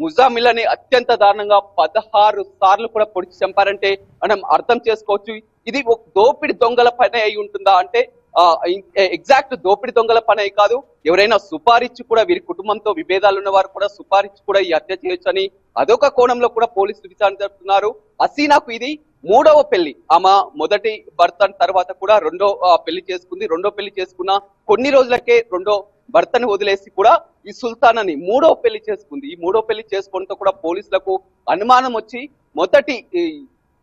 ముజామిల్ని అత్యంత దారుణంగా 16 సార్లు కూడా పొడిచి చంపారంటే మనం అర్థం చేసుకోవచ్చు. ఇది ఒక దోపిడి దొంగల పని అయి ఉంటుందా అంటే ఎగ్జాక్ట్ దోపిడి దొంగల పని అయి కాదు. ఎవరైనా సుపారిచ్చి కూడా వీరి కుటుంబంతో విభేదాలు ఉన్న వారు కూడా సుపారిచ్చి కూడా ఈ హత్య చేయొచ్చని అదొక కోణంలో కూడా పోలీసులు విచారణ జరుపుతున్నారు. హసీనాకు ఇది 3వ పెళ్లి. ఆమె మొదటి భర్త తర్వాత కూడా రెండో పెళ్లి చేసుకుంది. రెండో పెళ్లి చేసుకున్న కొన్ని రోజులకే రెండో భర్తను వదిలేసి కూడా ఈ సుల్తాన్ అని 3వ పెళ్లి చేసుకుంది. ఈ 3వ పెళ్లి చేసుకోవడంతో కూడా పోలీసులకు అనుమానం వచ్చి మొదటి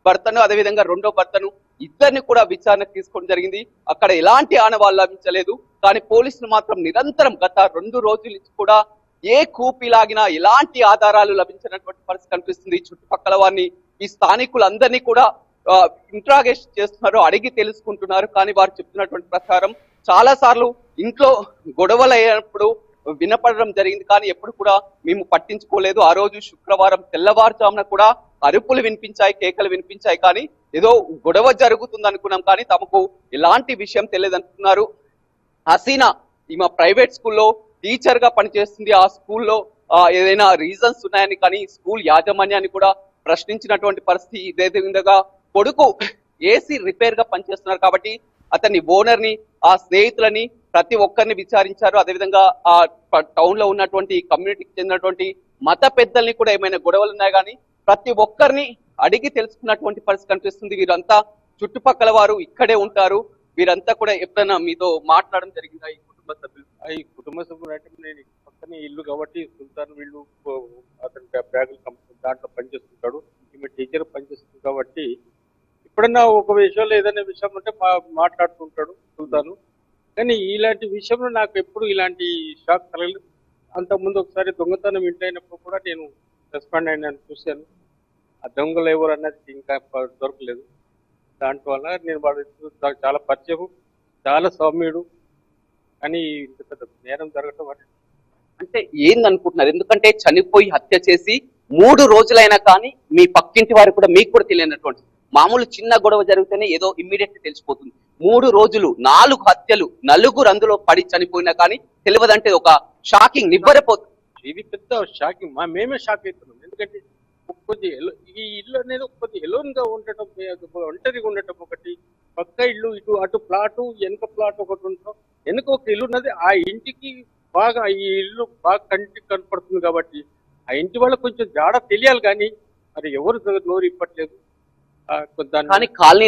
భర్తను అదేవిధంగా రెండో భర్తను ఇద్దరిని కూడా విచారణకు తీసుకోవడం జరిగింది. అక్కడ ఎలాంటి ఆనవాళ్ళు లభించలేదు. కానీ పోలీసులు మాత్రం నిరంతరం గత 2 రోజుల నుంచి కూడా ఏ కూపిలాగినా ఎలాంటి ఆధారాలు లభించినటువంటి పరిస్థితి కనిపిస్తుంది. చుట్టుపక్కల వారిని ఈ స్థానికులందరినీ కూడా ఇంట్రాగేషన్ చేస్తున్నారు, అడిగి తెలుసుకుంటున్నారు. కానీ వారు చెప్తున్నటువంటి ప్రకారం చాలా సార్లు ఇంట్లో గొడవలు అయినప్పుడు వినపడడం జరిగింది, కానీ ఎప్పుడు కూడా మేము పట్టించుకోలేదు. ఆ రోజు శుక్రవారం తెల్లవారుజామున కూడా అరుపులు వినిపించాయి, కేకలు వినిపించాయి, కానీ ఏదో గొడవ జరుగుతుంది అనుకున్నాం, కానీ తమకు ఎలాంటి విషయం తెలియదంటున్నారు. హసీనా ఈమె ప్రైవేట్ స్కూల్లో టీచర్ గా పనిచేస్తుంది. ఆ స్కూల్లో ఏదైనా రీజన్స్ ఉన్నాయని కానీ స్కూల్ యాజమాన్యాన్ని కూడా ప్రశ్నించినటువంటి పరిస్థితి. ఇదే విధంగా కొడుకు ఏసీ రిపేర్ గా పనిచేస్తున్నారు కాబట్టి అతన్ని ఓనర్ ని ఆ స్నేహితులని ప్రతి ఒక్కరిని విచారించారు. అదేవిధంగా ఆ టౌన్ లో ఉన్నటువంటి కమ్యూనిటీకి చెందినటువంటి మత పెద్దల్ని కూడా ఏమైనా గొడవలు ఉన్నాయి కానీ ప్రతి ఒక్కరిని అడిగి తెలుసుకున్నటువంటి పరిస్థితి కనిపిస్తుంది. వీరంతా చుట్టుపక్కల వారు ఇక్కడే ఉంటారు. వీరంతా కూడా ఎప్పుడైనా మీతో మాట్లాడడం జరిగిందా ఈ కుటుంబ సభ్యులు? ఈ కుటుంబ సభ్యులు అంటే నేను పక్కనే ఇల్లు కాబట్టి సుల్తాన్ వీళ్ళు అతని బ్యాగులు దాంట్లో పనిచేస్తుంటాడు, ఈమె టీచర్ పనిచేస్తుంది కాబట్టి ఎప్పుడన్నా ఒక విషయంలో ఏదైనా విషయం ఉంటే మాట్లాడుతుంటాడు సుల్తాను. కానీ ఇలాంటి విషయంలో నాకు ఎప్పుడు ఇలాంటి షాక్ కలగలేదు. అంతకుముందు ఒకసారి దొంగతనం ఇంటైనప్పుడు కూడా నేను రెస్పాండ్ అయినాను, చూశాను. ఆ దొంగలు ఎవరు అన్నది ఇంకా దొరకలేదు. దాంట్వల్ల నేను వాడు చాలా పరిచయం, చాలా సౌమ్యుడు, కానీ ఇంత పెద్ద నేరం జరగటం అంటే ఏందనుకుంటున్నారు? ఎందుకంటే చనిపోయి హత్య చేసి 3 రోజులైనా కానీ మీ పక్కింటి వారు కూడా మీకు కూడా తెలియనటువంటి మామూలు చిన్న గొడవ జరిగితేనే ఏదో ఇమ్మీడియట్ తెలిసిపోతుంది. 3 రోజులు 4 హత్యలు, 4 అందులో పడి చనిపోయినా కానీ తెలియదంటే ఒక షాకింగ్ నివ్వరపోతుంది. ఇది పెద్ద షాకింగ్. మేమే షాక్ అవుతున్నాం. ఎందుకంటే కొద్ది ఈ ఇల్లు అనేది కొద్ది ఎలోన్ గా ఉండటం, ఒంటరిగా ఉండటం ఒకటి, పక్క ఇల్లు ఇటు అటు ప్లాటు వెనుక ప్లాట్ ఒకటి ఉండటం, వెనుక ఒక ఇల్లు ఉన్నది. ఆ ఇంటికి బాగా ఈ ఇల్లు బాగా కంటికి కనపడుతుంది కాబట్టి ఆ ఇంటి వాళ్ళకి కొంచెం జాడ తెలియాలి, కానీ మరి ఎవరు నోరు ఇప్పట్లేదు. కానీ కాలనీ